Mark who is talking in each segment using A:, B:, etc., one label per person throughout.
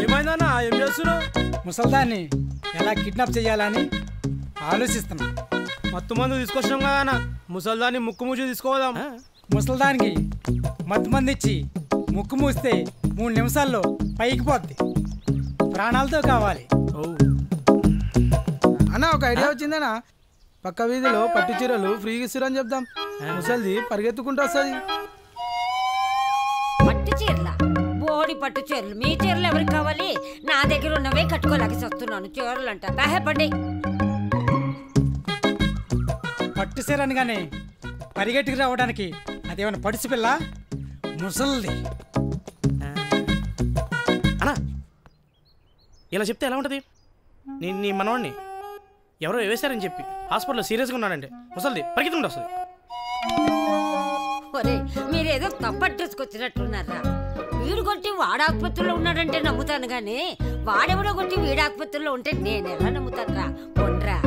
A: ఏమైందన్నా ఏం చేస్తున్నావు?
B: ముసల్దాన్ని ఎలా కిడ్నాప్ చేయాలని ఆలోచిస్తున్నా.
A: మత్తు మందు తీసుకొచ్చినాం కదా ముసల్దాన్ని ముక్కు మూసి తీసుకోదాం.
B: ముసల్దానికి మత్తు మంది ఇచ్చి ముక్కు మూస్తే 3 నిమిషాల్లో పైకి పోద్ది. ప్రాణాలతో కావాలి.
C: అన్న ఒక ఐడియా వచ్చిందనా, పక్క వీధిలో పట్టు చీరలు ఫ్రీగా ఇస్తురని చెప్దాం. ముసలిది పరిగెత్తుకుంటూ వస్తుంది.
D: పట్టు చీరల బోడి పట్టు చీరలు మీ చీరలు ఎవరికి కావాలి? నా దగ్గర ఉన్నవే కట్టుకోలేక వస్తున్నాను. చీరలు అంట బాహపడి
B: పట్టు చీర అనగానే పరిగెట్టుకు రావడానికి అదేమన్నా పడుచు పిల్ల ముసల్ది.
E: అన్నా ఇలా చెప్తే ఎలా ఉంటుంది? నేను నీ మనవాడిని ఎవరో వేశారని చెప్పి హాస్పిటల్లో సీరియస్గా ఉన్నాడంటే ముసలిది పరిగెత్తుకుంటూ వస్తుంది.
D: ఒరే మీరేదో తప్పట్టేసుకొచ్చినట్టున్నారా? వీడు కొట్టి వాడు ఆసుపత్రిలో ఉన్నాడంటే నమ్ముతాను గానీ వాడెవడో కొట్టి వీడు ఆసుపత్రిలో ఉంటే నేను ఎలా నమ్ముతానురా? పొండ్రా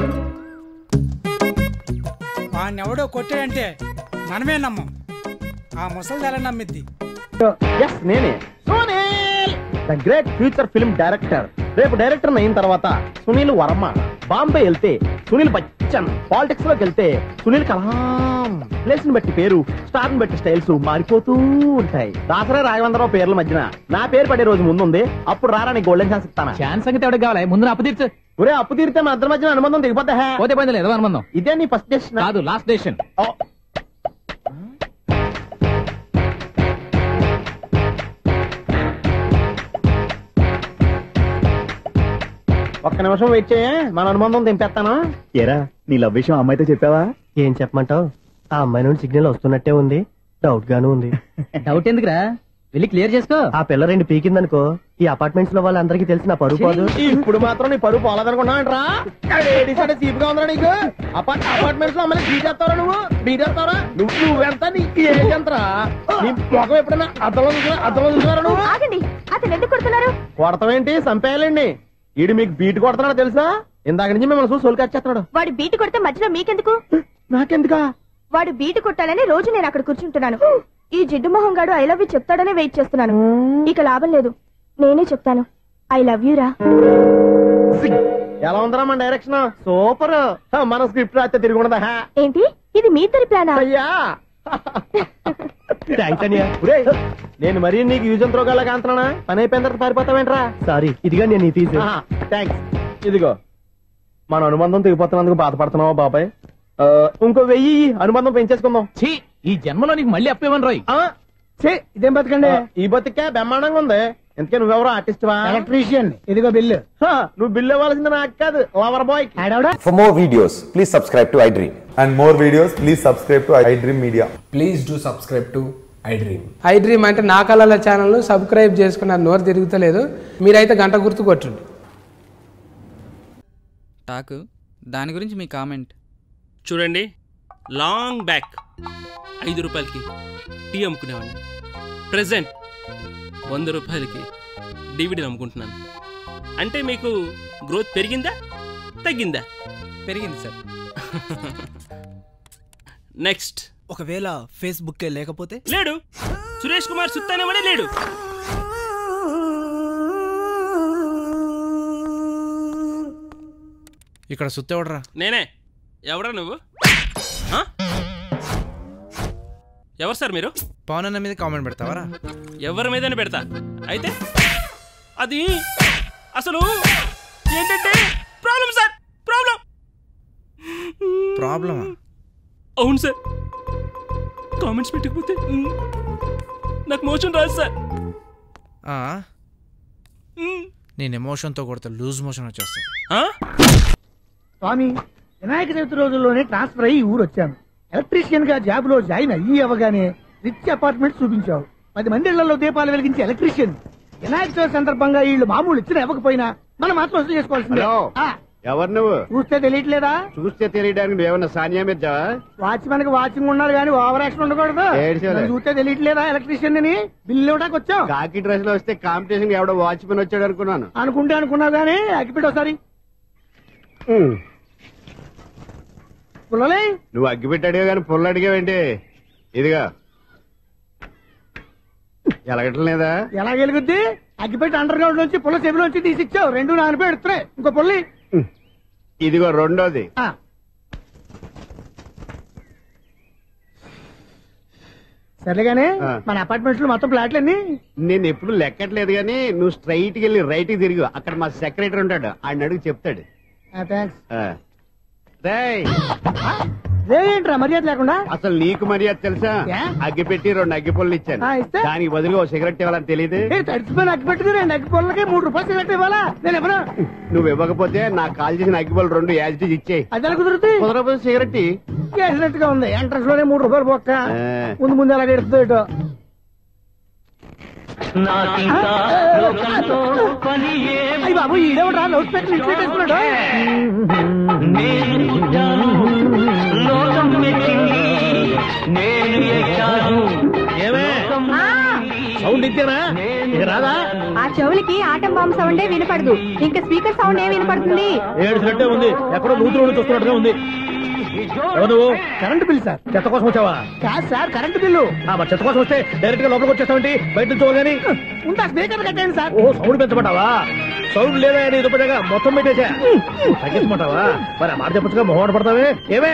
B: వాడిని ఎవడో కొట్టాడంటే మనమే నమ్మం. ఆ ముసలిది ఎలా నమ్మిద్ది?
F: నేనే the great future film director. రేపు డైరెక్టర్ అయిన తర్వాత సునీల్ వర్మ. బాంబే వెళ్తే సునీల్ బచ్చన్. పాలిటిక్స్ లోకి వెళ్తే సునీల్ కలాం. ప్లేస్ ని బట్టి పేరు, స్టార్ ని బట్టి స్టైల్స్ మారిపోతూ ఉంటాయి. దాసరా రాఘవేంద్రరావు పేర్ల మధ్యన నా పేరు పడే రోజు ముందుంది. అప్పుడు రారా నీ గోల్డెన్ ఛాన్స్ ఇస్తానా?
G: ఛాన్స్ సంగతి ఎవరికి కావాలి? ముందు అప్పు తీర్చు.
F: ఒరే అప్పు తీరితే మన ఇద్దరి మధ్యన అనుబంధం దిగిపోతా.
G: పోతే పోయింది లేదు అనుబంధం.
F: ఇదే నీ ఫస్ట్ డెస్టినేషన్
G: కాదు, లాస్ట్ డెసిషన్.
F: ఒక్క నిమిషం వెయిట్ చేయ, మన అనుబంధం దింపేస్తాను.
H: ఏరా నీ లవ్ విషయం అమ్మాయితో చెప్పావా?
F: ఏం చెప్పమంటావు? ఆ అమ్మాయి నుండి సిగ్నల్ వస్తున్నట్టే ఉంది. డౌట్ గాను ఉంది.
G: డౌట్ ఎందుకురా, వెళ్ళి క్లియర్ చేసుకో.
F: ఆ పిల్ల 2 పీకిందనుకో ఈ అపార్ట్మెంట్స్ లో వాళ్ళందరికీ తెలిసిన పరువు పోదు. ఇప్పుడు మాత్రం నీ పరువు పోలేదనుకున్నావంటరా? సీపుగా ఉందా నీకు? అపార్ట్మెంట్స్ లో అమ్మని బీటేస్తావరా? బీటేస్తావరా? నువ్వెంత? నీకు ఏంటంతరా? నీ ముఖం ఎప్పుడైనా అర్థంలో చూసారా నువ్వు?
I: అతను ఎందుకు కొడుతున్నారు?
F: కొడతావేంటి? చంపేయాలండి. ఈడు మీకు బీట్ కొడుతున్నాడు తెలుసా? ఇందాక నుంచి మిమ్మల్ని చూసి సోల్కొచ్చేస్తున్నాడు.
I: వాడు బీటు కొడితే మధ్యలో మీకెందుకు?
F: నాకెందుకా?
I: వాడు బీటు కొట్టాలని రోజు నేను అక్కడ కూర్చుంటున్నాను. ఈ జిడ్డు మొహం గాడు ఐ లవ్ యూ చెప్తాడనే వెయిట్ చేస్తున్నాను. ఇక లాభం లేదు, నేనే చెప్తాను. ఐ లవ్ యూ రా.
F: ఎలా ఉందరా మన డైరెక్షన్? సూపర్. మన స్క్రిప్ట్ రాస్తే తిరిగి ఉండదా?
I: ఏంటి ఇది మీ ఇద్దరి ప్లానా?
F: అయ్యా నేను మరీ నీకు యూజ్ అంత రోగాలకు అంటున్నా. పని అయిపోయిన తర్వాత పారిపోతావేంట్రా? సారీ, ఇదిగా నేను ఫీజు. థ్యాంక్స్. ఇదిగో మన అనుబంధం తెగిపోతున్నందుకు బాధపడుతున్నావా బాబాయ్? ఇంకో 1000 అనుబంధం పెంచేసుకుందాం.
G: ఈ జన్మలో నీకు మళ్ళీ అప్పేమని రాయి.
F: ఇదేం బతకండి? ఈ బతికే బ్రహ్మాండంగా ఉంది. ఎందుకే నువ్వెవరో ఆర్టిస్ట్ వా? ఎలక్ట్రీషియన్. ఇదిగో బిల్లు. నువ్వు బిల్లు ఇవ్వాల్సింది నాకు కాదు, lover bye.
J: For more videos, please subscribe to iDream.
K: And more videos, please subscribe to iDream Media.
L: Please do subscribe to iDream.
C: iDream అంటే నా కళల ఛానల్ సబ్స్క్రైబ్ చేసుకున్న నోరు తిరుగుతలేదు. మీరైతే గంట గుర్తు కొట్టండి.
M: టాకు దాని గురించి మీ కామెంట్
E: చూడండి. లాంగ్ బ్యాక్ 5 రూపాయలకి టీ అమ్ముకునేవాడిని. ప్రెసెంట్ 100 రూపాయలకి డివిడీలు అమ్ముకుంటున్నాను. అంటే మీకు గ్రోత్ పెరిగిందా తగ్గిందా?
M: పెరిగింది సార్.
E: నెక్స్ట్.
A: ఒకవేళ ఫేస్బుక్ లేకపోతే?
E: లేడు. సురేష్ కుమార్ సుత్తానేవాడే లేడు.
A: ఇక్కడ సుత్తెవడరా?
E: నేనే. ఎవరా నువ్వు? ఎవరు సార్ మీరు?
A: పవన్ అన్న మీద కామెంట్ పెడతావరా?
E: ఎవరి మీదనే పెడతా. అయితే అది అసలు ఏంటంటే ప్రాబ్లం సార్.
A: ప్రాబ్లమా?
E: అవును సార్. కామెంట్స్ పెట్టకపోతే నాకు మోషన్ రాదు సార్.
A: నేను ఎమోషన్తో కొడితే లూజ్ మోషన్ వచ్చేస్తుంది.
N: స్వామి, వినాయక చవితి రోజుల్లోనే ట్రాన్స్ఫర్ అయ్యి ఊరు వచ్చాను. ఎలక్ట్రీషియన్ గా జాబ్ లో జాయిన్ అయ్యి అవగానే రిచ్ అపార్ట్మెంట్ చూపించావు. 10 మంది ఇళ్లలో దీపాలు వెలిగించే ఎలక్ట్రీషియన్. వినాయక చవితి సందర్భంగా వీళ్ళు మామూలు ఇచ్చిన ఇవ్వకపోయినా మనం మాత్రం వసూలు చేసుకోవాల్సిందే.
F: ఎవరు నువ్వు?
N: చూస్తే తెలియట్లేదా?
F: చూస్తే తెలియడానికి నువ్వేమన్నా సానియా మీర్జా?
N: వాచ్మెన్ కి వాచింగ్ ఉండాలి కానీ ఓవర్ యాక్షన్ ఉండకూడదు. చూస్తే తెలియట్లేదా ఎలక్ట్రీషియన్ అని? బిల్లు ఇవ్వడానికి వచ్చావు.
F: కాకి డ్రెస్ లో వస్తే కాంపిటీషన్ ఎవడో వాచ్మెన్ వచ్చాడు అనుకున్నాను.
N: అనుకున్నావు కానీ అగ్గిపెట్టి ఒకసారి. పుల్లలే
F: నువ్వు అగ్గిపెట్టి అడిగా కానీ పుల్ల అడిగావేంటి? ఇదిగా ఎలాగట్లేదా?
N: ఎలా వెలుగుద్ది? అగ్గిపెట్టి అండర్ గ్రౌండ్ నుంచి పుల్ల చెవిలోంచి తీసిచ్చావు. 2 నానపై ఎడుతున్నాయి. ఇంకో పుల్లి
F: ఇదిగో రెండోది.
N: సరేగానే మన అపార్ట్మెంట్స్ లో మొత్తం ఫ్లాట్లన్నీ
F: నేను ఎప్పుడు లెక్కట్లేదు గానీ నువ్వు స్ట్రైట్ కి వెళ్ళి రైట్ కి తిరిగి అక్కడ మా సెక్రటరీ ఉంటాడు, ఆయన అడుగు చెప్తాడు.
N: థ్యాంక్స్.
F: ఏంట్రా మర్యాద లేకుండా? అసలు నీకు మర్యాద తెలుసా? అగ్గి పెట్టి 2 అగ్గి పుల్లలు ఇచ్చాను, దానికి బదులుగా ఓ సిగరెట్ ఇవ్వాలని తెలియదు.
N: తడిచిపోయిన అగ్గి పెట్టుకుని 2 అగ్గి పుల్లలకి 3 రూపాయలు సిగరెట్ ఇవ్వాలా? నేను ఇవ్వను.
F: నువ్వు ఇవ్వకపోతే నాకు కాల్ చేసిన అగ్గి పుల్లలు 2 యాజిటీజ్ ఇచ్చేయి.
N: అది ఎలా కుదురుతుంది?
F: కుదరకపోతే సిగరెట్
N: చేసినట్టుగా ఉంది. ఎంట్రన్స్ లోనే 3 రూపాయలు పోక్క ముందు ముందు ఎలా ఎడుతుంది ఇటు. అయ్యి బాబు ఈడేవడా లౌడ్ స్పీకర్ ఇంట్లో వేసుకున్నాడు.
F: సౌండ్ ఇచ్చారా? ఇక రాదా?
I: ఆ చెవులకి ఆటం బాంబు సౌండే వినపడదు, ఇంకా స్పీకర్ సౌండ్ ఏ వినపడుతుంది?
F: ఏడుసినట్టే ఉంది, ఎక్కడో నూతులు చూస్తున్నట్టుగా ఉంది. ఎవరు?
N: Current bill sir.
F: చెత్త కోసం వచ్చావా?
N: కాదు సార్, కరెంట్ బిల్లు.
F: మరి చెత్త కోసం వస్తే డైరెక్ట్ గా లోపలికి వచ్చేస్తావేంటి? బయట నుంచి గానీ
N: ఉంటా స్పీకర్ కట్టండి సార్.
F: ఓ సౌండ్ పెంచమంటావా? సౌండ్ లేదా అని దుప్పటగా మొత్తం పెట్టేసా తగ్గించమంటావా? మరి ఆ మాట చెప్పచ్చుగా మొహం పడతావే. ఏమే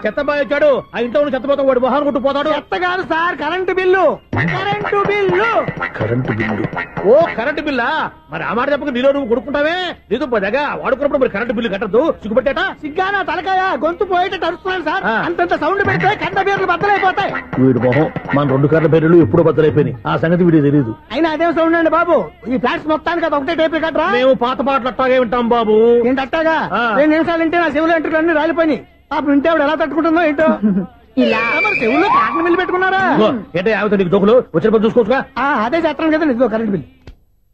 F: చెత్త బాగా వచ్చాడు, ఆ ఇంట్లో ఉన్న చెత్త పోతాం, వాడు మొహాన్ని కొట్టు పోతాడు.
N: చెత్త కాదు sir, current bill. Current bill.
F: Current bill. ఓ కరెంటు బిల్లా? మరి ఆ మాట చెప్పక నీలో నువ్వు కొడుకుంటావే. నీతో పదగా వాడుకున్నప్పుడు మరి కరెంటు బిల్లు కట్టద్దు, సిగ్గుపెట్టేట.
N: సిగ్గానా తలకాయ గొంతు పోయేటట్టు అరుస్తున్నాను సార్. అంతంత సౌండ్ పెడితే కంట బీర్లు బద్దలైపోతాయి.
F: వీడు మొహం మన 2 కార్ల బీర్లు ఎప్పుడు బద్దలైపోయినాయి, ఆ సంగతి వీడికి తెలియదు.
N: అయినా అదే సౌండ్ అండి బాబు. ఈ ఫ్లాట్స్ మొత్తానికి అది ఒకటే టైప్ కట్టరా?
F: మేము పాత పాటలు అట్టాగే వింటాం బాబు.
N: ఏంటి అట్టాగా? 2 నిమిషాలు వింటే నా చెవులు ఎంటర్ అన్ని రాలిపోయి పాపం వింటే ఆవిడ ఎలా తట్టుకుంటుందో ఏంటో. ఇలా మరి చెవుల్లో కాటన్ బిల్లు పెట్టుకున్నారా?
F: ఏంటే యావత నీకు దోకులు వచ్చిన పని చూసుకోవచ్చుగా.
N: అదే చేస్తాను కదా నిజం. కరెంట్ బిల్,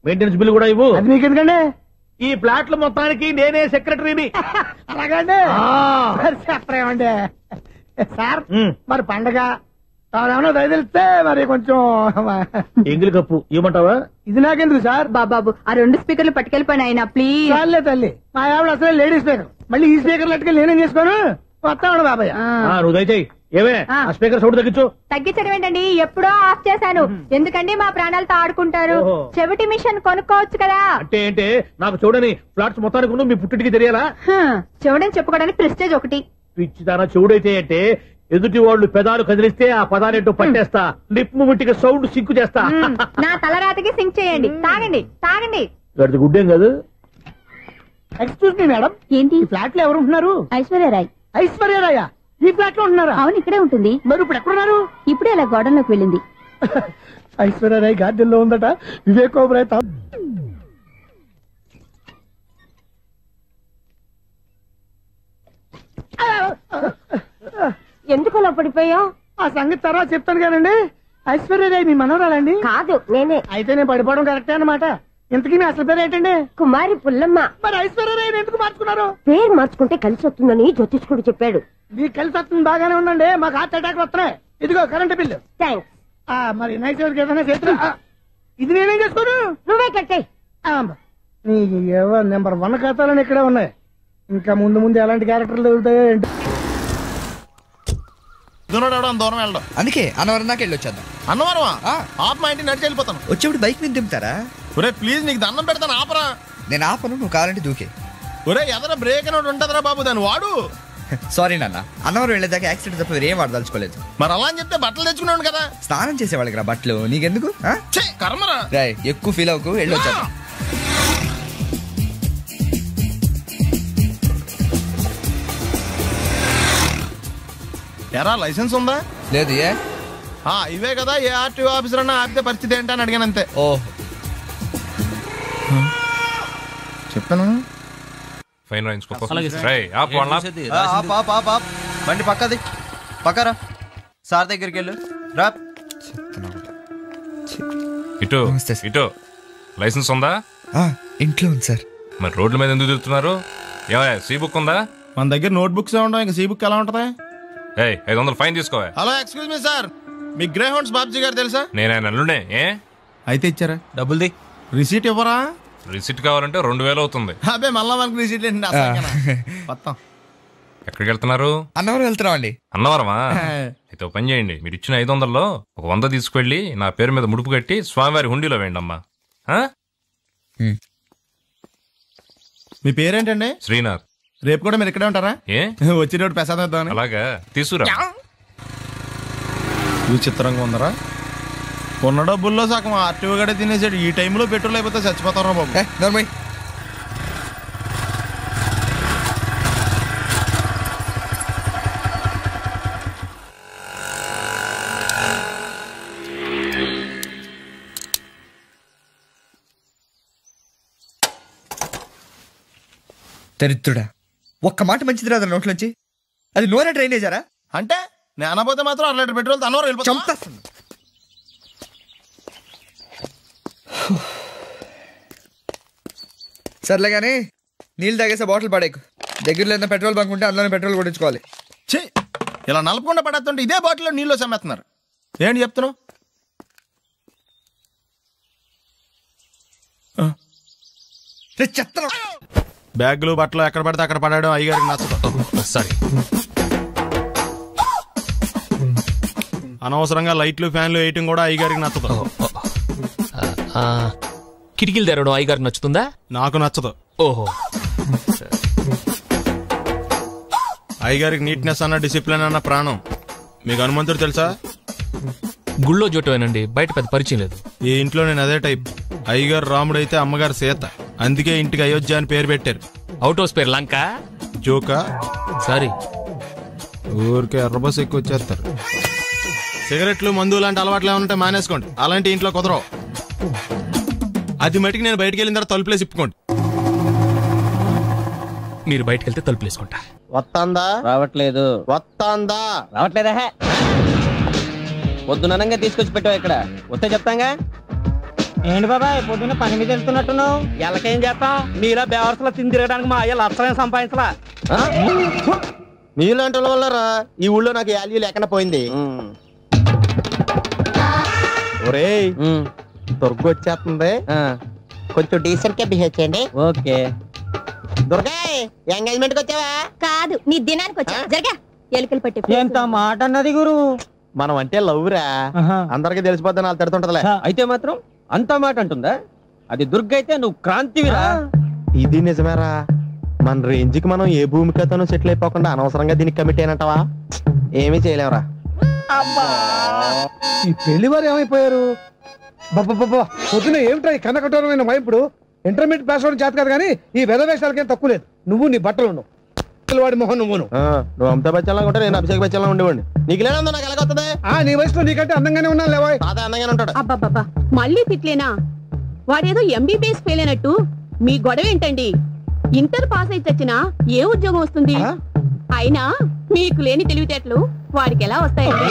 F: మెయింటెనెన్స్ బిల్లు కూడా ఇవ్వు.
N: అది మీకు ఎందుకండి?
F: ఈ ఫ్లాట్ల మొత్తానికి నేనే సెక్రటరీని.
N: అలాగండి. చెప్పరేమండి సార్. మరి పండగ ఏమన్నా దయదలిస్తే మరి కొంచెం
F: ఎంగిలి కప్పు ఇవ్వమంటావా?
N: ఇది నాకెందుకు సార్?
I: బాబాబు ఆ 2 స్పీకర్లు పట్టుకెళ్ళిపోయిన ఆయన ప్లీజ్.
N: చాలే తల్లి, మా ఆవిడ అసలే లేడీ స్పీకర్, మళ్ళీ ఈ స్పీకర్లు అట్టుకెళ్ళి నేనేం చేసుకోను? వస్తాడు బాబాయ్.
F: నువ్వు దయచేయి. ఏమే ఆ స్పీకర్ సౌండ్ తగ్గించు.
I: తగ్గించడం ఏంటండి, ఎప్పుడో ఆఫ్ చేశాను. ఎందుకండి మా ప్రాణాలతో ఆడుకుంటారు? చెవిటి మిషన్ కొనుక్కోవచ్చు కదా.
F: అంటే ఏంటే నాకు చూడని ఫ్లాట్స్ మొత్తానికి మీ పుట్టింటికి తెలియాలా?
I: చెవుడని చెప్పుకోవడానికి ప్రెస్టేజ్ ఒకటి.
F: పిచ్చిదానా చెవుడైతే అంటే ఎదుటి వాళ్ళు పెదాలు కదిలిస్తే ఆ పదాలేంటో పట్టేస్తా, లిప్ ముట్టికి సౌండ్ సింకు చేస్తా.
I: నా తలరాతకి సింక్ చేయండి. తాగండి తాగండి.
F: గడిచి గుడ్డేం కాదు.
N: ఎక్స్క్యూజ్ మీ మేడం,
I: ఏంటి
N: ఫ్లాట్ లో ఎవరు ఉంటున్నారు?
I: ఐశ్వర్యరాయ్.
N: ఐశ్వర్యరాయ ఈ ఫ్లాట్ లో ఉంటున్నారా?
I: అవును, ఇక్కడే ఉంటుంది.
N: మరి ఇప్పుడు ఎక్కడున్నారు?
I: ఇప్పుడే అలా గోడంలోకి వెళ్ళింది.
N: ఐశ్వర్యరాయ్ గార్డెన్ లో ఉందట. వివేక్ ఓబరాయ్
D: ఎందుకు అలా పడిపోయావు?
N: ఆ సంగతి తర్వాత చెప్తాను కానండి. ఐశ్వర్యరాయ్ మీ మనవరాలండి?
D: కాదు, నేనే.
N: అయితే నేను పడిపోవడం కరెక్టే అన్నమాట. ఇంతకీ మీ అసలు పేరు ఏంటండి?
D: కుమారి పుల్లమ్మ.
N: మరి ఐశ్వర్యరాయ్ ఎందుకు మార్చుకున్నారు?
D: పేరు మార్చుకుంటే కలిసి వస్తుందని జ్యోతిష్కుడు చెప్పాడు.
N: మీకు కలిసి వస్తుంది, బాగానే ఉందండి. మాకు హార్ట్ అటాక్ వస్తున్నాయి. ఇదిగో కరెంట్ బిల్లు.
D: థ్యాంక్స్.
N: మరి నైట్ ఏదైనా చేతున్నా ఇది నేనేం చేసుకోను?
D: నువ్వే కట్టే.
N: నీకు ఎవరు నెంబర్ 1 ఖాతాలని ఇక్కడే ఉన్నాయి. ఇంకా ముందు ముందు ఎలాంటి క్యారెక్టర్లు దొరుకుతాయో ఏంటి.
O: దూరం వెళ్ళడం అందుకే అన్నవరం దాకా వెళ్ళొచ్చేద్దాం. అన్నవరం ఆప్ మా ఇంటి నడిచి వెళ్ళిపోతాను. వచ్చేప్పుడు బైక్ మీద దింపుతారా? ఒరే ప్లీజ్ నీకు దండం పెడతాను, ఆపరా. నేను ఆపను, నువ్వు కావాలంటే దూకే. ఒరే ఎదర బ్రేక్ అని ఉంటుందిరా బాబు, దాన్ని వాడు. సారీ నాన్న, అన్నవరం వెళ్ళేదాకా యాక్సిడెంట్ తప్ప వేరేం వాడదలుచుకోలేదు. మరి అలా అని చెప్తే బట్టలు తెచ్చుకున్నాను కదా. స్నానం చేసేవాళ్ళకి రా బట్టలు, నీకెందుకు? కర్మరా. ఎక్కువ ఫీల్ అవ్వకు, వెళ్ళొచ్చేద్దాం. ఎరా లైసెన్స్ ఉందా? లేదు. ఏ ఇవే కదా, ఏ ఆర్టీఓ ఆఫీసర్ అన్నా ఆపితే పరిస్థితి ఏంటని అడిగాను అంతే. ఓ చెప్పాను.
P: ఫైన్
O: బండి పక్కది, పక్కరా. సార్ దగ్గరికి వెళ్ళు రా.
P: ఇటు ఇటు లైసెన్స్ ఉందా?
O: ఇంట్లో ఉంది సార్.
P: మరి రోడ్ల మీద ఎందుకు తిరుగుతున్నారు? ఏమయ్యా సీ బుక్ ఉందా?
O: మన దగ్గర నోట్ బుక్స్ ఉండవు, ఇంకా సీ బుక్ ఎలా ఉంటది?
P: 500 ఫైన్ తీసుకోవా.
O: హలో ఎక్స్క్యూజ్ మీ సార్, మీ గ్రే హౌండ్స్ బాబ్జీ గారు తెలుసా?
P: నేను ఆయన అల్లుడే. ఏ
O: అయితే ఇచ్చారా? డబ్బుల్ది రిసీట్ ఇవ్వరా?
P: రిసీట్ కావాలంటే 2000 అవుతుంది.
O: అబ్బే మళ్ళా మనకు రిసీట్ మొత్తం
P: ఎక్కడికి వెళ్తున్నారు?
O: అన్నవరం వెళ్తున్నాం అండి.
P: అన్నవరమా? అయితే ఒక పని చేయండి, మీరు ఇచ్చిన 500లో ఒక 100 తీసుకెళ్ళి నా పేరు మీద ముడుపు కట్టి స్వామివారి హుండీలో వేయండి అమ్మా.
O: మీ పేరేంటండి?
P: శ్రీనాథ్.
O: రేపు కూడా మీరు ఇక్కడే ఉంటారా?
P: ఏ
O: వచ్చినప్పుడు ప్రసాదం ఇద్దామని.
P: అలాగా, తీసుకురా.
O: విచిత్రంగా ఉందరా, ఉన్న డబ్బుల్లో సగం ఆర్టీఓ గడే తినేసాడు. ఈ టైంలో పెట్రోల్ అయిపోతే చచ్చిపోతారా బాబు. దరిద్రుడా, ఒక్క మాట మంచిది రాదా నోట్లోంచి? అది నూనె డ్రైనేజారా? అంటే నేను అనబోతే మాత్రం 1 లీటర్ పెట్రోల్ అన్నవరం వెళ్ళిపోతుంది. సర్లే కానీ నీళ్ళు తాగేసే బాటిల్ పడేకు. దగ్గరలో ఏదైనా పెట్రోల్ బంక్ ఉంటే అందులోనే పెట్రోల్ కొట్టించుకోవాలి. ఛీ, ఇలా నలపకుండా పడేస్తుంటే ఇదే బాటిల్లో నీళ్ళు సమ్మేస్తున్నారు. ఏంటి చెప్తున్నావు? చెత్త బ్యాగులు బట్టలు ఎక్కడ పడితే అక్కడ పడడం అయ్యగారికి నచ్చదు.
Q: సారీ.
O: అనవసరంగా లైట్లు ఫ్యాన్లు వేయటం కూడా అయ్యగారికి నచ్చదు.
Q: కిటికీలు తెరవడం అయ్యగారికి నచ్చుతుందా?
O: నాకు నచ్చదు.
Q: ఓహో.
O: అయ్యగారికి నీట్నెస్ అన్న డిసిప్లిన్ అన్న ప్రాణం. మీకు హనుమంతుడు తెలుసా?
Q: గుళ్ళో జోటమేనండి, బయట పెద్ద పరిచయం లేదు.
O: ఈ ఇంట్లో నేను అదే టైప్. అయ్యగారు రాముడు అయితే అమ్మగారు సీత. అందుకే ఇంటికి అయోధ్య అని పేరు పెట్టారు.
Q: అవుట్ హౌస్ పేరు లంక.
O: జోకా?
Q: సారీ,
O: ఊరికే ఎర్రబస్ ఎక్కువ వచ్చేస్తారు. సిగరెట్లు మందు లాంటి అలవాట్లు ఏమంటే మానేసుకోండి. అలాంటి ఇంట్లో కుదరవు. అది మటుకు నేను బయటకు వెళ్ళిన తర్వాత తలుపులేసి ఇప్పుకోండి.
Q: మీరు బయటకు వెళ్తే తలుపులేసుకుంటా.
F: వస్తాందా?
G: రావట్లేదు.
F: వస్తాందా?
G: రావట్లేదా? పొద్దునంగా తీసుకొచ్చి పెట్టావు ఇక్కడ. వస్తే చెప్తాంగా.
B: ఏంటి బాబాయ్ పొద్దున్న పని మీద వెళ్తున్నట్టున్నావు?
F: ఎలాకేం చేస్తాం? మీలా బేవర్సలా తిని తిరగడానికి మా అయ్య లక్షలేం సంపాదించలా. మీలాంటి వల్లరా ఈ ఊళ్ళో నాకు వాల్యూ లేకుండా పోయింది. ఒరేయ్, దుర్గ వచ్చేస్తుంది, కొంచెం డీసెంట్ గా బిహేవ్ చేయండి.
G: ఓకే.
F: దుర్గా, ఎంగేజ్మెంట్ కి వచ్చావా?
I: కాదు, నీ దినానికి వచ్చా. జరగా ఎలుకలు పట్టి.
B: ఎంత మాట అన్నది గురు.
F: మనం అంటే లవ్రా, అందరికి తెలిసిపోద్ది. నాకు తిడుతుంటదిలే.
G: అయితే మాత్రం అంత మాట అంటుందా? అది దుర్గ అయితే నువ్వు క్రాంతివిరా.
F: ఇది నిజమేరా. మన రేంజ్ కి మనం ఏ భూమికతోనూ సెటిల్ అయిపోకుండా అనవసరంగా దీనికి కమిట్ అయినట్టవా? ఏమీ చేయలేవురా.
N: ఈ పెళ్లి వారు ఏమైపోయారు? బాబా పొద్దున ఏమిటా ఈ కన్నకఠోరమైన వైపుడు? ఇంటర్మీడియట్ పాస్ అవడం చేత కాదు కానీ ఈ వెధవేషాలకేం తక్కువ లేదు. నువ్వు నీ బట్టలు ఉండవు, వాడి మొహం నువ్వును.
F: నువ్వు అమితాబ్ బచ్చన్లా ఉంటే నేను అభిషేక్ బచ్చన్లా ఉండేవాడిని. నీకు లేదందో నాకు ఎలాగొస్తుంది?
N: నీ వయసులో నీకంటే అందంగానే ఉన్నాను లేవా?
F: అదే అందంగానే ఉంటాడు.
I: అబ్బాబ్బా మళ్ళీ తిట్లేనా? వాడేదో ఎంబీబీఎస్ ఫెయిల్ అయినట్టు మీ గొడవ ఏంటండి? ఇంటర్ పాస్ అయితే వచ్చినా ఏ ఉద్యోగం వస్తుంది? అయినా మీకు లేని తెలివితేటలు వాడికి ఎలా వస్తాయండి?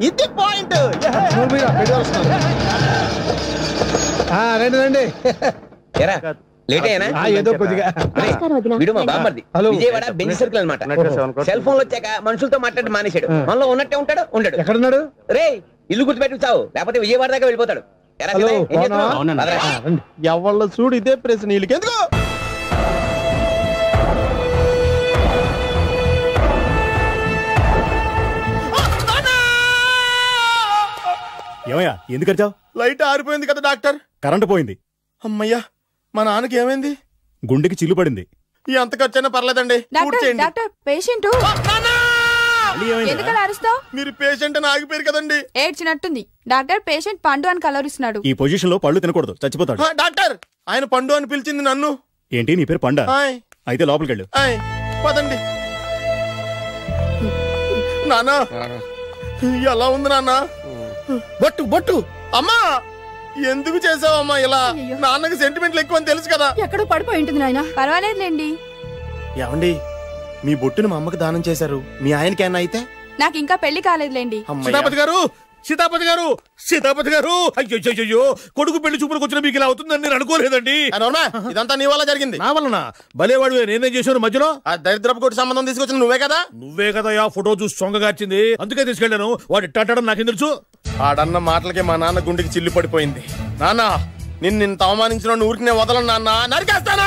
F: ఇది పాయింట్.
N: రండి రండి.
G: ఏదో కొద్దిగా విజయవాడ బెంచ్ సర్కిల్ అనమాట. సెల్ ఫోన్ వచ్చాక మనుషులతో మాట్లాడి మానేశాడు. మనలో ఉన్నట్టే ఉంటాడు. ఉండడు.
N: ఎక్కడున్నాడు?
G: రే, ఇల్లు గుర్తుపెట్టి చావు, లేకపోతే విజయవాడ దాకా వెళ్ళిపోతాడు.
F: ఎవళ్ళ చూడు ఇదే ప్రశ్న. నీళ్ళకి ఎందుకు?
H: ఏమయ్యా, ఎందుకు వచ్చావు?
O: లైట్ ఆరిపోయింది కదా డాక్టర్.
H: కరెంటు పోయింది.
O: అమ్మయ్యా, మా నాన్నకి ఏమైంది?
H: గుండెకి చిల్లు పడింది.
O: ఎంత ఖర్చైనా పర్లేదండి.
I: పేషెంట్ ఎందుకలా అరుస్తావు?
O: మీరు పేషెంట్ అని ఆగిపోయారు కదండి.
I: ఏడ్చినట్టుంది. డాక్టర్ పేషెంట్ పండు అని కలరిస్తున్నాడు.
H: ఈ పొజిషన్ లో పళ్ళు తినకూడదు, చచ్చిపోతాడు.
O: డాక్టర్, ఆయన పండు అని పిలిచింది నన్ను.
H: ఏంటి నీ పేరు పండా? అయితే లోపలికి వెళ్ళు.
O: పదండి. నాన్నా, ఎలా ఉంది నాన్న? బొట్టు బొట్టు. అమ్మా, ఎందుకు చేసావమ్మా ఇలా? నాన్నకి సెంటిమెంట్లు ఎక్కువ అని తెలుసు కదా.
I: ఎక్కడో పడిపోయి ఉంటుంది నాయన. పర్వాలేదులేండి.
O: ఏమండి, మీ బొట్టును మా అమ్మకి దానం చేశారు. మీ ఆయనకేనా అయితే?
I: నాకు ఇంకా పెళ్లి కాలేదులేండి.
O: సీతాపతి గారు, సీతాపతి గారు, సీతాపతి గారు, అయ్యో, కొడుకు పెళ్లి చూపులకు వచ్చిన మీకు ఇలా అవుతుందని నేను అనుకోలేదండి. ఇదంతా నీ వల్ల జరిగింది. నా వలన? భలేవాడు, నేనేం చేశాను మధ్యలో? ఆ దరిద్రపు కొట్టి సంబంధం తీసుకొచ్చిన నువ్వే కదా. నువ్వే కదా ఆ ఫోటో చూసి సొంగగార్చింది. అందుకే తీసుకెళ్లాను. వాడు ఇట్టాడని నాకేం తెలుసు? ఆడన్న మాటలకే మా నాన్న గుండెకి చిల్లు పడిపోయింది. నాన్న,
F: నిన్ను అవమానించిన ఊరికి వదలను నాన్న, నరికేస్తాను.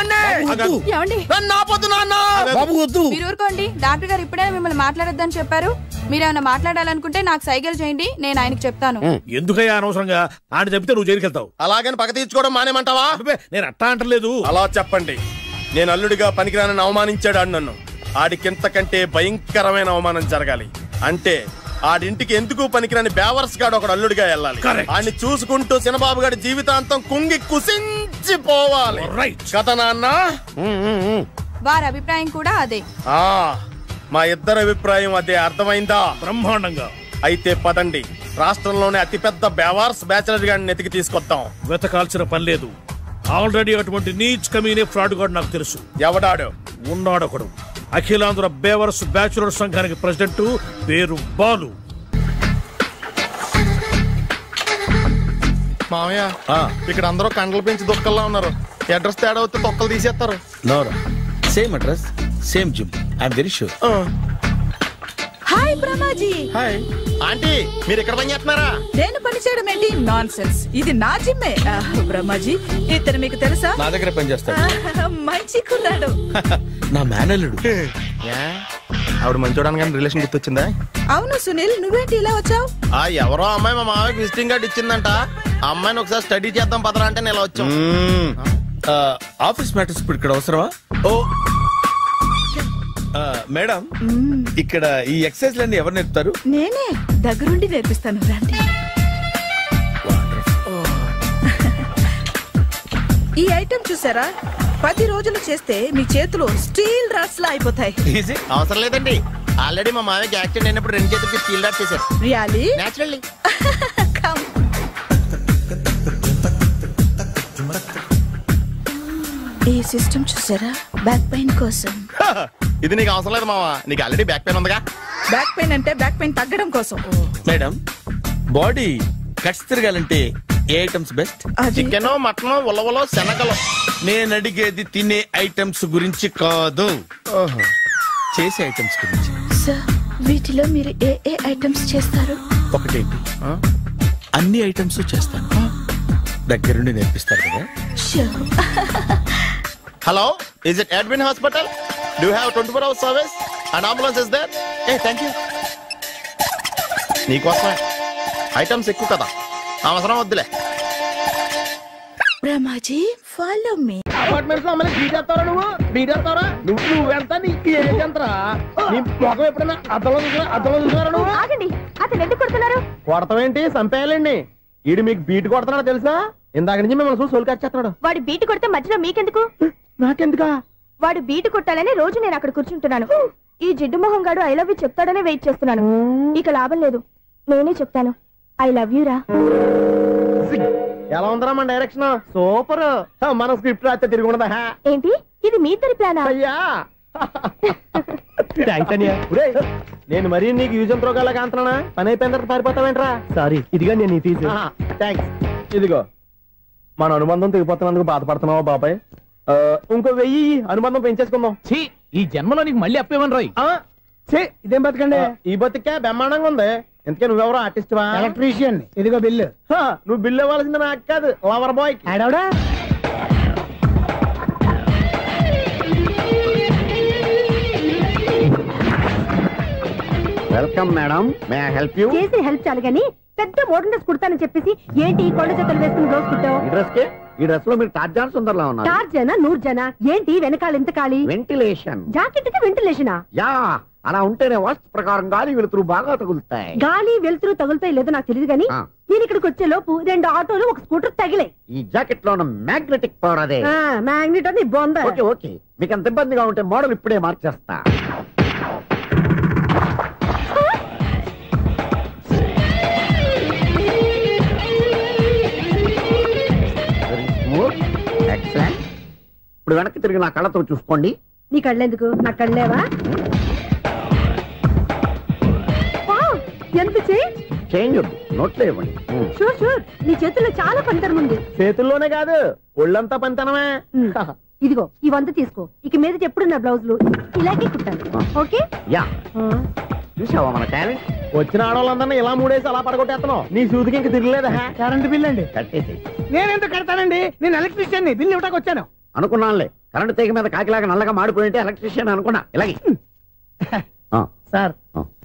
R: మీరు ఊరుకోండి. డాక్టర్ గారు ఇప్పుడే మిమ్మల్ని మాట్లాడొద్దని చెప్పారు. మీరేమైనా మాట్లాడాలనుకుంటే నాకు సైకిల్ చేయండి, నేను ఆయనకు చెప్తాను.
S: ఎందుకయ్యా అనవసరంగా ఆయన చెప్తే నువ్వు జైలుకి వెళ్తావు.
F: అలాగని పక్క తీర్చుకోవడం మానేమంటావా?
S: నేను అట్టా అంటలేదు.
F: అలా చెప్పండి. నేను అల్లుడిగా పనికిరానని అవమానించాడు ఆడు నన్ను. ఆడికింతకంటే భయంకరమైన అవమానం జరగాలి. అంటే ఆడింటికి ఎందుకు పనికిరాని బేవర్స్ గాడు ఒకడు అల్లుడిగా వెళ్ళాలి. ఆడిని చూసుకుంటూ చిన్నబాబు గారి జీవితాంతం కుంగి కుసించిపోవాలి కదా నాన్న?
R: వారి అభిప్రాయం కూడా అదే.
F: మా ఇద్దరి అభిప్రాయం అదే. అర్థమైందా?
S: బ్రహ్మాండంగా.
F: అయితే పదండి, రాష్ట్రంలోనే అతిపెద్ద బేవార్స్ బ్యాచిలర్ గాడిని ఎతికి తీసుకొద్దాం.
S: వెతకాల్సిన పని లేదు. ఆల్రెడీ అటువంటి నీచ్ కమీనే ఫ్రాడ్ గాడు నాకు తెలుసు.
F: ఎవడాడు?
S: ఉన్నాడొకడు. అఖిలాంధ్ర బేవర్స్ బ్యాచులర్ సంఘానికి ప్రెసిడెంట్, పేరు బాలు.
F: మామయ్య, ఇక్కడ అందరూ కండలు పెంచి దుక్కల్లా ఉన్నారు. అడ్రస్ తేడా వస్తే తొక్కలు తీసేస్తారు.
O: నోరా same address, same gym. I'm very sure.
T: Hi Brahmaji.
F: Hi aunty, మీరు ఇక్కడ పని చేస్తున్నారా?
T: నేను పని చేయడం ఏంటి? Nonsense. ఇది నా జిమ్మే. బ్రహ్మాజీ, ఇతను మీకు తెలుసా?
O: నా దగ్గర పని చేస్తాడు.
T: మంచి కుర్రాడు.
O: నా మేనల్లుడు.
F: ఆవిడ మంచి చూడడానికి రిలేషన్ గుర్తొచ్చిందా?
T: అవును సునీల్, నువ్వేంటి ఇలా వచ్చావు?
F: ఎవరో అమ్మాయి మా మామయ్యకి విజిటింగ్ కార్డు ఇచ్చిందంట. ఆ అమ్మాయిని ఒకసారి స్టడీ చేద్దాం పదరా అంటే నేను ఇలా వచ్చాం.
O: ఆఫీస్ మ్యాటర్స్ ఇప్పుడు ఇక్కడ అవసరమా? ఓ మేడం, ఇక్కడ ఈ ఎక్సర్సైజ్ లన్నీ ఎవరు నేర్పుతారు?
T: నేనే దగ్గరుండి నేర్పిస్తాను, రండి. ఈ ఐటెం చూసారా? 10 రోజులు చేస్తే మీ చేతులు స్టీల్ రాట్స్ లా అయిపోతాయి.
F: అవసరం లేదండి, ఆల్రెడీ మా మామయ్యకి యాక్సిడెంట్ అయినప్పుడు 2 చేతులకి స్టీల్ రాట్ చేశారు.
T: రియల్లీ?
F: నేచురల్లీ.
T: ఈ సిస్టమ్ చూసారా? బ్యాక్ పెయిన్ కోసం.
F: ఇది నీకు అవసరం లేదు మావా, నీకు ఆల్రెడీ బ్యాక్ పెయిన్ ఉందిగా.
T: బ్యాక్ పెయిన్ అంటే బ్యాక్ పెయిన్ తగ్గడం కోసం.
O: మేడం, బాడీ కట్స్ తిరగాలంటే ఏ ఐటమ్స్ బెస్ట్?
F: చికెన్, మటన్, ఉలవలో, శనగలు.
O: నేను అడిగేది తినే ఐటమ్స్ గురించి కాదు, చేసే ఐటమ్స్ గురించి.
T: సార్, వీటిలో మీరు ఏ ఏ ఐటమ్స్ చేస్తారు?
O: ఒకటేంటి, అన్ని ఐటమ్స్ చేస్తాను. దగ్గరుండి నేర్పిస్తారు కదా?
F: Hello, is it Edwin Hospital? Do you have 24 hours service? An ambulance is there? Hey, thank you. నీకోసమే. ఐటమ్స్ ఎక్కువ కదా, అవసరం వద్దులే.
T: Brahmaji, follow me.
F: అపార్ట్మెంట్స్ లో అమ్మని బీటేస్తారా నువ్వు? బీటేస్తారా? నువ్వెంత? నీకు ఏంటంతరా? నీ మొఖం ఎప్పుడైనా అద్దంలో చూసారా నువ్వు?
I: ఆగండి, అతను ఎందుకు కొడుతున్నారు?
F: కొడతావేంటి? చంపేయాలండి. ఈడు మీకు బీట్ కొడుతున్నాడు తెలుసా? ఇందాక నుంచి మిమ్మల్ని చూసి సోల్కొచ్చేస్తున్నాడు.
I: వాడు బీటు కొడితే మధ్యలో మీకెందుకు?
F: నాకెందుకా?
I: వాడు బీటు కొట్టాలని రోజు నేను అక్కడ కూర్చుంటున్నాను. ఈ జిడ్డు మొహం గాడు ఐ లవ్ యూ చెప్తాడనే వెయిట్ చేస్తున్నాను. ఇక లాభం లేదు, నేనే చెప్తాను. ఐ లవ్ యూ రా.
F: ఎలా ఉందరా మన డైరెక్షన్? సూపర్. మన స్క్రిప్ట్ రాస్తే తిరిగి ఉండదా?
I: ఏంటి ఇది మీ ఇద్దరి ప్లానా?
F: అయ్యా నేను మరీ నీకు యూజ్ అండ్ త్రోగాలా కాంతనా? పని అయిపోయిన తర్వాత పారిపోతావేంట్రా? సారీ, ఇదిగా నేను తీసి. థ్యాంక్స్. ఇదిగో, మన అనుబంధం తెగిపోతున్నందుకు బాధపడుతున్నావా బాబాయ్? ఇంకో 1000 అనుబంధం పెంచేసుకుందాం.
G: ఈ జన్మలో నీకు మళ్ళీ అప్పేమని రాయి.
F: ఇదేం బతికండి? ఈ బతికే బ్రహ్మాండంగా ఉంది. ఎందుకే నువ్వెవరో ఆర్టిస్ట్ వా?
N: ఎలక్ట్రీషియన్. ఇదిగో బిల్లు.
F: నువ్వు బిల్లు ఇవ్వాల్సింది నాకు కాదు, లవర్ బాయ్.
N: ఆడవడా?
F: Welcome madam, may I help you?
I: చేసి హెల్ప్ చాలు గాని పెద్ద మోడల్ డ్రెస్ కుడతానని చెప్పేసి ఏంటి కొండ జతలు వేసుకుని రోజు కుట్టావు?
F: ఈ డ్రెస్ కి, ఈ డ్రెస్ లో మీరు టార్జాన్ సుందర్లా ఉన్నారు.
I: టార్జనా నూర్జనా? ఏంటి వెనకాల ఎంత ఖాళీ?
F: వెంటిలేషన్.
I: జాకెట్ కి వెంటిలేషనా?
F: యా, అలా ఉంటేనే వాస్తు ప్రకారం గాలి వెలుతురు బాగా తగులుతాయి.
I: గాలి వెలుతురు తగులుతాయి లేదో నాకు తెలియదు గానీ నేను ఇక్కడికి వచ్చే లోపు 2 ఆటోలు 1 స్కూటర్ తగిలే.
F: ఈ జాకెట్ లో ఉన్న మ్యాగ్నెటిక్ పవర్ అదే.
I: మ్యాగ్నెట్ అని బొంద.
F: ఓకే ఓకే, మీకు అంత ఇబ్బందిగా ఉంటే మోడల్ ఇప్పుడే మార్చేస్తా. ఎక్సలెంట్. ఇప్పుడు వెనక్కి తిరిగి నా కళ్ళతో చూసుకోండి.
I: నీ కళ్ళెందుకు? నా కళ్ళేవా? ఎంత
F: చేంజ్ నోట్లో ఇవ్వండి.
I: షూర్ షూర్, నీ చేతుల్లో చాలా పనితనం ఉంది.
F: చేతుల్లోనే కాదు, ఒళ్ళంతా పనితనమే.
I: ఇదిగో ఈ 100 తీసుకో. ఇక మీద ఎప్పుడు నా బ్లౌజులు ఇలాగే కుట్టాను. ఓకే?
F: యా. చూసావా మన టాలెంట్? వచ్చిన ఆడవాళ్ళందరినీ ఇలా మూడేసి అలా పడగొట్టేస్తున్నావు. నీ సూదికి ఇంక తిరగలేదా?
N: కరెంట్ బిల్ అండి.
F: కట్టేసి.
N: నేనెందుకు కడతానండి? నేను ఎలక్ట్రీషియన్ బిల్ ఇవ్వడానికి వచ్చాను.
F: అనుకున్నానులే, కరెంట్ తీగ మీద కాకిలాగా నల్లగా మాడిపోయింటే ఎలక్ట్రీషియన్ అనుకున్నా. ఇలాగే
N: సార్,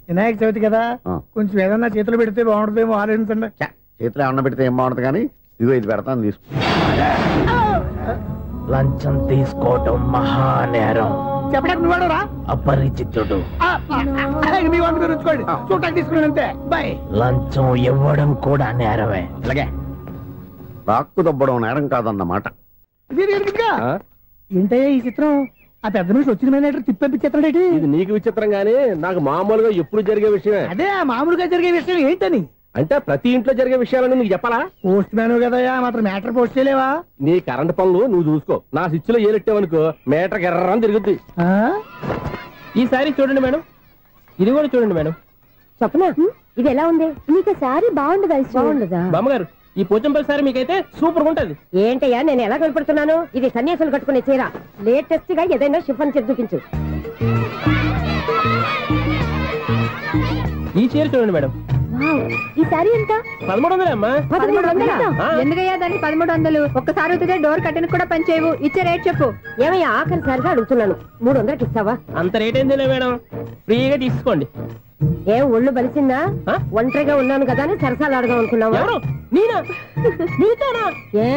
N: వినాయక చవితి కదా, కొంచెం ఏదన్నా చేతులు పెడితే బాగుంటుందేమో ఆలోచించండి.
F: చేతిలో ఏమన్నా పెడితే ఏం బాగుంటుంది కానీ ఇదిగో ఇది పెడతాను, తీసుకో. లంచం తీసుకోవటం మహానేరం.
N: చెప్పడానికి నువ్వాడరా?
F: అపరిచితుడు.
N: మీ వంట మీరు ఉంచుకోండి, చూడటానికి తీసుకున్నాను అంతే. బాయ్.
F: లంచం ఇవ్వడం కూడా నేరమే. ఇలాగే రాక్కు దబ్బడం నేరం కాదన్నమాట.
N: ఏంటయ్యా ఈ చిత్రం? ఆ పెద్ద నుంచి వచ్చిన మేనేటర్ తిప్పించేస్తాడేటి?
F: ఇది నీకు విచిత్రం గానీ నాకు మామూలుగా ఎప్పుడు జరిగే విషయమే.
N: అదే మామూలుగా జరిగే విషయం ఏంటని?
F: అంటే ప్రతి ఇంట్లో జరిగే విషయాలను నీకు చెప్పాలా?
N: పోస్ట్ మ్యాన్ కదయ్యా, మాత్రం మ్యాటర్ పోస్ట్ చేయలేవా?
F: నీ కరెంట్ పనులు నువ్వు చూసుకో. నా స్విచ్ లో ఏలెట్టావనుకో మీటర్ ఎర్రని తిరుగుద్ది.
G: ఈసారి చూడండి మేడం, ఇది కూడా చూడండి మేడం.
I: చెప్పనా, ఇది ఎలా ఉంది? నీకు సారీ బాగుండదా? బాగుండదా
G: బామ్మగారు? ఈ పోచంపల్లి సారీ మీకైతే సూపర్ ఉంటది.
I: ఏంటయ్యా నేను ఎలా కనపడుతున్నాను? ఇది సన్యాసులు కట్టుకునే చీర. లేటెస్ట్ గా ఏదైనా షిఫాన్ చేసి చూపించు.
G: ఈ చీర చూడండి మేడం.
I: ఈ సారీ ఎంత?
G: 1300 అమ్మా.
I: 1300? ఎందుకయ్యా దాన్ని 1300? ఒక్కసారి అవుతుందే డోర్ కట్టెన్ కూడా పనిచేయవు. ఇచ్చే రేట్ చెప్పు. ఏమయ్యా ఆఖరిసారిగా అడుగుతున్నాను, 300కి ఇస్తావా?
G: అంత రేట్ ఏందిలే మేడం, ఫ్రీగా తీసుకోండి.
I: ఏం ఒళ్ళు బలిసిందా? ఒంటరిగా ఉన్నాను కదా అని సరసాలు అడదాం అనుకున్నావా?
G: నేనా? నీతోనా?
I: ఏ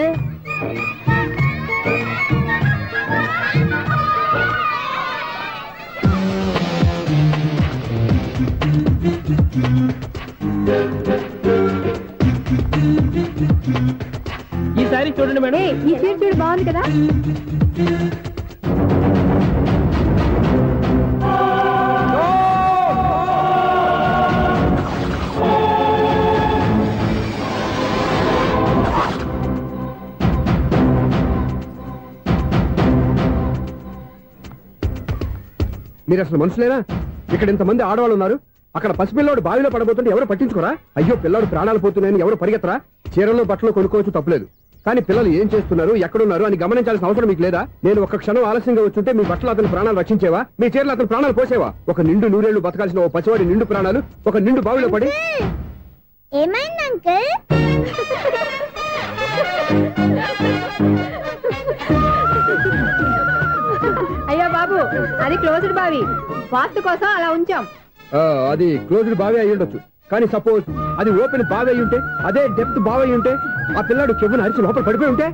G: ఈ సారీ చూడండి మేడం.
I: ఈ చీర చూడు, బాగుంది కదా?
U: మీరు అసలు మనుషులేనా? ఇక్కడ ఇంతమంది ఆడవాళ్ళు ఉన్నారు, అక్కడ పసిపిల్లాడు బావిలో పడబోతుంటే ఎవరు పట్టించుకోరా? అయ్యో పిల్లాడు ప్రాణాలు పోతున్నాయని ఎవరు పరిగెత్తరా? చీరలు బట్టలు కొనుక్కోవచ్చు, తప్పులేదు. కానీ పిల్లలు ఏం చేస్తున్నారు, ఎక్కడున్నారు అని గమనించాల్సిన అవసరం మీకు లేదా? నేను ఒక క్షణం ఆలస్యంగా వచ్చుంటే మీ బట్టలు అతని ప్రాణాలు రక్షించేవా? మీ చీరలు అతని ప్రాణాలు పోసేవా? ఒక నిండు నూరేళ్లు బతకాల్సిన ఓ పసివాడి నిండు ప్రాణాలు ఒక నిండు బావిలో పడి.
I: ఏమైంది అంకుల్? అయ్యో బాబు, అది క్లోజ్డ్ బావి, వాస్తు కోసం అలా ఉంచాం.
U: అది క్లోజ్డ్ బావి అయి ఉండొచ్చు, కానీ సపోజ్ అది ఓపెన్ బావి అయి ఉంటే, అదే డెప్త్ బావి అయి ఉంటే, ఆ పిల్లాడు చెవును అరిచి లోపల పడిపోయి ఉంటే?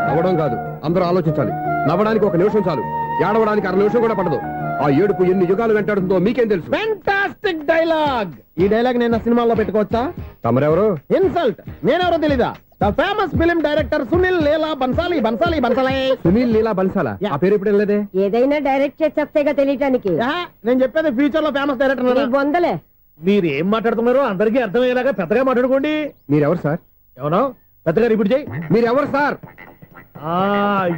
U: నవ్వడం కాదు, అందరూ ఆలోచించాలి. నవ్వడానికి ఒక నిమిషం చాలు, ఏడవడానికి 1/2 నిమిషం కూడా పడదు. ఆ ఏడుపు ఎన్ని యుగాలు వెంటాడుతుందో మీకేం తెలుసు?
F: Fantastic dialogue. ఈ డైలాగ్ నేను సినిమాలో పెట్టుకోవచ్చా?
U: తమరెవరు?
F: ఇన్సల్ట్. నేనెవరో తెలీదా? The famous film director Sunil Leela Bhansali.
U: Sunil Leela బన్సాలా? ఆ పేరు ఇప్పుడు లేదే.
I: ఏదైనా డైరెక్ట్ చేసి చెప్తేగా తెలియటానికి.
F: నేను చెప్పేది ఫ్యూచర్ లో ఫేమస్ డైరెక్టర్.
I: బొందలే.
F: మీరు ఏం మాట్లాడుతున్నారో అందరికీ అర్థమయ్యేలాగా పెద్దగా మాట్లాడుకోండి.
U: మీరెవరు సార్?
F: ఎవరో పెద్దగా రిపీట్ చేయి.
U: మీరెవరు సార్?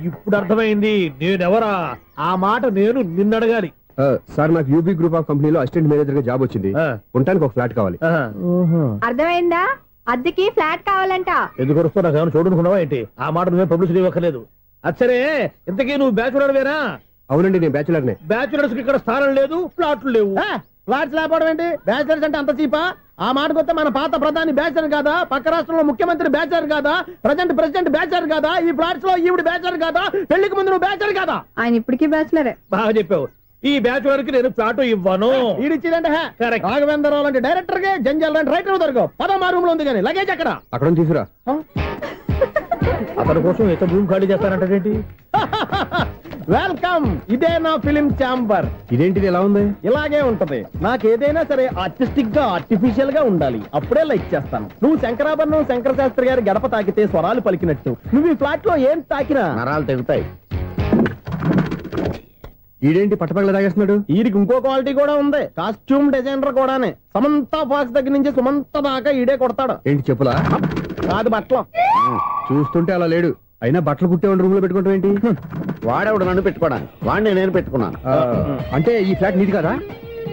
F: ఇప్పుడు అర్థమైంది నేనెవరా. ఆ మాట నేను నిన్నడగాలి.
U: సార్, నాకు యూబీ గ్రూప్ ఆఫ్ కంపెనీలో అసిస్టెంట్ మేనేజర్ గా జాబ్ వచ్చింది. ఉండడానికి ఒక ఫ్లాట్ కావాలి.
I: అర్థమైందా? అద్దెకి ఫ్లాట్ కావాలంట.
F: ఎందుకు వస్తా నాకు చూడనుకున్నావా ఏంటి? ఆ మాట నువ్వే పబ్లిసిటీ ఇవ్వక్కర్లేదు. అచ్చరే, ఇంతకీ నువ్వు బ్యాచులర్ వేరా?
U: అవునండి, నేను బ్యాచులర్నే.
F: బ్యాచులర్స్ కి ఇక్కడ స్థానం లేదు, ఫ్లాట్లు లేవు. ఫ్లాట్స్ లేకపోవడం ఏంటి? బ్యాచులర్స్ అంటే అంత చీపా? ఆ మాటకొస్తే మన పాత ప్రధాని బ్యాచర్ కాదా? పక్క రాష్ట్రంలో ముఖ్యమంత్రి బ్యాచర్ కాదా? ప్రెసిడెంట్ బ్యాచర్ కాదా? ఈ ఫ్లాట్స్ లో ఈవిడ బ్యాచర్ కాదా? పెళ్లికి ముందు నువ్వు బ్యాచర్ కాదా?
I: ఆయన ఇప్పటికీ బ్యాచులరే.
F: బాగా చెప్పావు. ఈ బ్యాచులర్ కి నేను ఫ్లాట్ ఇవ్వను. ఈడిచ్చిందంటే రాఘవేంద్రరావు లాంటి డైరెక్టర్ కి జంజల్ లాంటి రైటర్ దొరకవు. 10వ రూమ్ లో ఉంది కానీ లగేజ్ అక్కడ
U: తీసుకురా.
F: అతని కోసం ఎంత రూమ్ ఖాళీ చేస్తానంటే వెల్కమ్. ఇదే నా ఫిలిం ఛాంబర్.
U: ఇదేంటిది ఎలా ఉంది?
F: ఇలాగే ఉంటది. నాకు ఏదైనా సరే ఆర్టిస్టిక్ గా ఆర్టిఫిషియల్ గా ఉండాలి, అప్పుడే లైక్ చేస్తాను. నువ్వు శంకరాభరణం శంకర శాస్త్రి గారి గడప తాకితే స్వరాలు పలికినట్టు నువ్వు ఈ ఫ్లాట్ లో ఏం తాకినా
U: నరాలు తెగుతాయి. ఈడేంటి పట్టపగల తాగేస్తున్నాడు?
F: వీడికి ఇంకో క్వాలిటీ కూడా ఉంది. కాస్ట్యూమ్ డిజైనర్ కూడానే. సమంత ఫాక్స్ దగ్గర నుంచి సుమంత దాకా ఈడే కొడతాడు.
U: ఏంటి చెప్పులా?
F: కాదు, బట్టలు.
U: చూస్తుంటే అలా లేడు. అయినా బట్టలు కుట్టేవాడి రూమ్ లో పెట్టుకుంటాం ఏంటి?
F: వాడేవాడు నన్ను పెట్టుకోవడానికి, వాడిని నేను పెట్టుకున్నాను.
U: అంటే ఈ ఫ్లాట్ నీది కదా?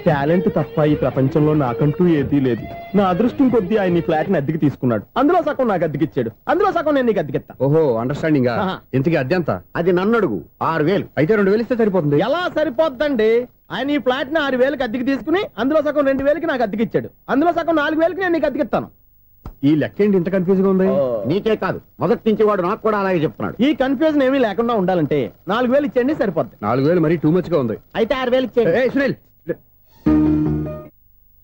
F: టాలెంట్ తప్ప ఈ ప్రపంచంలో నాకంటూ ఏదీ లేదు. నా అదృష్టం కొద్దీ ఆయన ఈ ఫ్లాట్ ని అద్దెకి తీసుకున్నాడు. అందులో సగం నాకు అద్దెకిచ్చాడు, అందులో సగం నేను నీకు అద్దెకిస్తా.
U: ఓహో అండర్స్టాండింగ్. ఇంతకీ అద్దె ఎంత?
F: అది నన్ను అడుగు.
U: 6,000. అయితే 2,000 ఇస్తే సరిపోతుంది.
F: ఎలా సరిపోద్దండి? ఆయన ఈ ఫ్లాట్ ని 6,000కి అద్దెకి తీసుకుని అందులో సగం 2,000కి నాకు అద్దెకిచ్చాడు, అందులో సగం 4,000కి నేను నీకు అద్దెకిస్తాను.
U: ఈ లెక్క ఏంటి ఇంత కన్ఫ్యూజ్ గా ఉంది?
F: నీకే కాదు, మొదటి నుంచి వాడు నాకు కూడా అలాగే చెప్తున్నాడు. ఈ కన్ఫ్యూజన్ ఏమీ లేకుండా ఉండాలంటే 4,000 ఇచ్చేయండి, సరిపోద్ది.
U: 4,000 మరీ టూ మచ్ గా ఉంది.
F: అయితే 6,000 ఇచ్చేయండి.
U: సునీల్,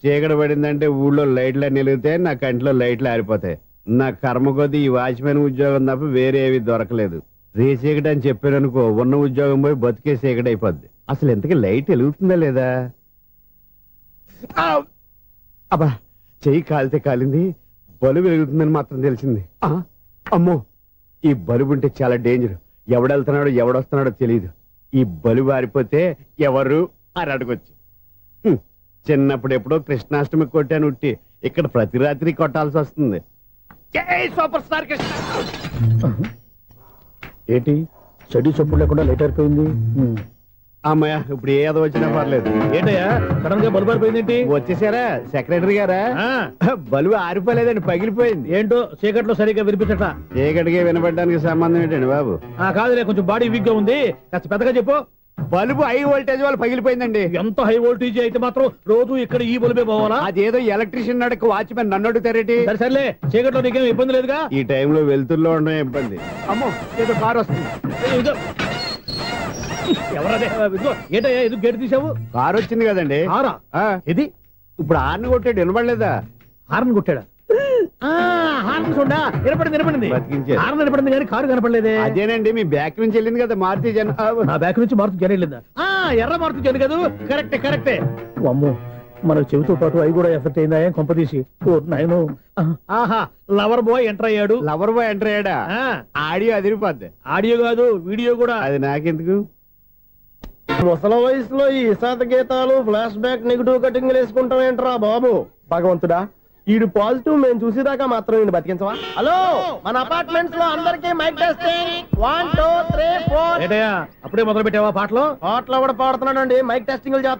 U: చీకటి పడిందంటే ఊళ్ళో లైట్లు నిలిగితే నా కంటిలో లైట్లు ఆరిపోతాయి. నా కర్మ కొద్దీ ఈ వాచ్మెన్ ఉద్యోగం తప్ప వేరే ఏవి దొరకలేదు. రేచీకటి అని చెప్పారనుకో, ఉన్న ఉద్యోగం పోయి బతికే చీకటి అయిపోద్ది. అసలు ఎంతకీ లైట్ వెలుగుతుందా లేదా? అబ్బా, చెయ్యి కాలితే కాలింది, బలుబు వెలుగుతుందని మాత్రం తెలిసింది. అమ్మో, ఈ బలుబు ఉంటే చాలా డేంజర్. ఎవడెళ్తున్నాడో ఎవడొస్తున్నాడో తెలియదు. ఈ బలుబు ఆరిపోతే ఎవరు అని అడగొచ్చు. చిన్నప్పుడు ఎప్పుడో కృష్ణాష్టమి కొట్టాను ఉట్టి, ఇక్కడ ప్రతి రాత్రి కొట్టాల్సి వస్తుంది. Super star Krishna.
N: ఏంటి చెడు చప్పుడు లేకుండా లైట్ అయిపోయింది?
U: అమ్మయ్య, ఇప్పుడు ఏదో వచ్చినా పర్లేదు.
N: ఏంటయ్యా సడన్ గా బల్బు అయిపోయింది ఏంటి?
U: వచ్చేసారా సెక్రటరీ గారా? బలుబు ఆరిపోలేదండి, పగిలిపోయింది.
N: ఏంటో చీకట్లో సరిగ్గా వినిపించట.
U: చీకటికి వినపడడానికి సంబంధం ఏంటండి బాబు?
N: కాదులే, కొంచెం బాడీ వీక్ గా ఉంది, కాస్త పెద్దగా చెప్పు.
U: బల్బు హై వోల్టేజ్ వాళ్ళు పగిలిపోయిందండి.
N: ఎంత హై వోల్టేజ్ అయితే మాత్రం రోజు ఇక్కడ ఈ బల్బే పోవాలా?
U: అదేదో ఎలక్ట్రీషియన్ నడక వాచ్మెన్ నన్ను అడుగుతారేటి?
N: సర్లే, చీకట్లో నీకేం ఇబ్బంది లేదుగా?
U: ఈ టైంలో వెళ్తుల్లో ఉండడం ఇబ్బంది. అమ్మో, ఏదో కారు వస్తుంది.
N: ఎవరదే? ఏంటయ్యా ఇది గేట్ తీసావు?
U: కారు వచ్చింది కదండి. ఇది ఇప్పుడు హార్న్ కొట్టాడు, వినపడలేదా?
N: హార్న్ కొట్టాడా? హార్న్ చూడా వినపడింది. హార్న్ వినపడింది కానీ కారు కనపడలేదే.
U: అదేనండి, మీ బ్యాక్ నుంచి వెళ్ళింది కదా మారుతి జన.
N: నా బ్యాక్ నుంచి మారుతి జన వెళ్ళిందా? ఎర్ర మారుతి జన కదా? కరెక్టే. అమ్మో, మన చెవితో పాటు అవి కూడా ఎఫెక్ట్ అయిందా కొంపదీసి? ఆహా, లవర్ బాయ్ ఎంటర్ అయ్యాడు.
U: లవర్ బాయ్ ఎంటర్ అయ్యాడా? ఆడియో అదిరిపోద్ది.
N: ఆడియో కాదు, వీడియో కూడా.
U: అది నాకెందుకు?
F: ముసల వయసులో ఈ ఇసాత గీతాలు, ఫ్లాష్ బ్యాక్, నెగిటివ్ కటింగ్ వేసుకుంటాం ఏంట్రా బాబు? భగవంతుడా, ఈడు పాజిటివ్ మేము చూసేదాకా మాత్రం ఈయన బతికించవా? హలో, మన అపార్ట్మెంట్స్ లో అందరికీ మైక్ టెస్టింగ్ 1 2 3 4.
N: అప్పుడే మొదలు పెట్టావా పాటలు?
F: పాటలు కూడా పాడుతున్నాడు అండి, మైక్ టెస్టింగ్ చేస్తున్నాడు.